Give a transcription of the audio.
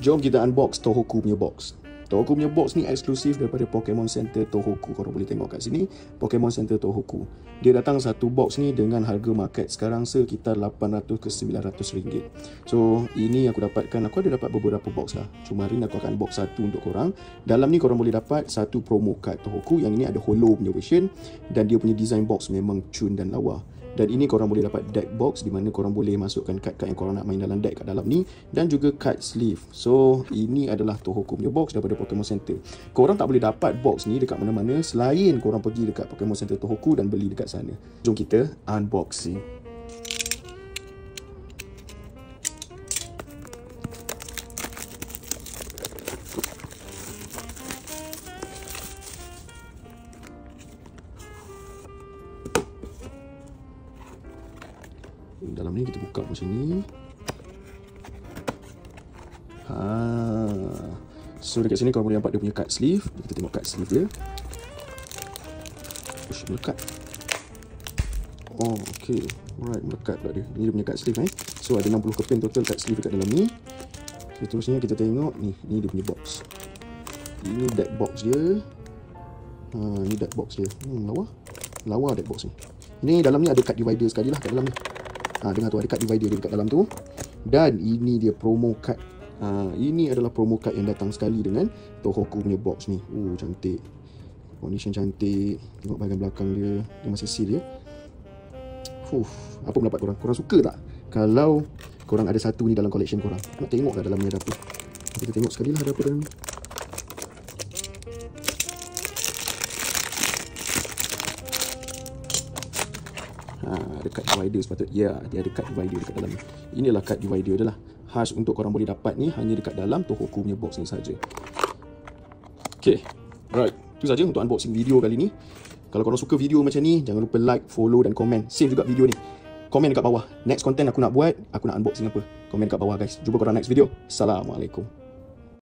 Jom kita unbox Tohoku punya box. Tohoku punya box ni eksklusif daripada Pokemon Center Tohoku. Korang boleh tengok kat sini, Pokemon Center Tohoku. Dia datang satu box ni dengan harga market sekarang sekitar 800 ke 900 ringgit. So, ini aku dapatkan, aku ada dapat beberapa box lah. Cuma hari ni aku akan unbox satu untuk korang. Dalam ni korang boleh dapat satu promo card Tohoku. Yang ini ada holo punya version. Dan dia punya design box memang cun dan lawa. Dan ini korang boleh dapat deck box di mana korang boleh masukkan kad-kad yang korang nak main dalam deck kat dalam ni. Dan juga card sleeve. So, ini adalah Tohoku punya box daripada Pokemon Center. Korang tak boleh dapat box ni dekat mana-mana selain korang pergi dekat Pokemon Center Tohoku dan beli dekat sana. Jom kita unboxing. Dalam ni kita buka macam ni. So dekat sini korang boleh nampak dia punya card sleeve. Kita tengok card sleeve dia. Ush, melekat. Oh, okay. Alright, melekat pula dia. Ini dia punya card sleeve So ada 60 keping total card sleeve dekat dalam ni. Seterusnya kita tengok ni dia punya box. Ini deck box dia. Ni deck box dia. Lawa deck box ni. Ini dalam ni ada card divider sekali lah kat dalam ni. Dengar tu, ada card divider dia dekat dalam tu. Dan ini dia promo card. Ini adalah promo card yang datang sekali dengan Tohoku punya box ni. Cantik. Condition cantik. Tengok bahagian belakang dia. Dia masih seal dia. Apa pendapat korang? Korang suka tak kalau korang ada satu ni dalam collection korang? Nak tengok tak dalam ni ada apa? Kita tengok sekali lah ada apa dalam ni. Ada card divider sepatutnya. Ya, dia ada card divider dekat dalam ni. Inilah card divider dia lah. Khas untuk korang boleh dapat ni hanya dekat dalam Tohoku punya box ni saja. Okay, right. Itu saja untuk unboxing video kali ni. Kalau korang suka video macam ni, jangan lupa like, follow dan komen. Save juga video ni. Komen dekat bawah. Next content aku nak buat, aku nak unboxing apa. Komen dekat bawah guys. Jumpa korang next video. Assalamualaikum.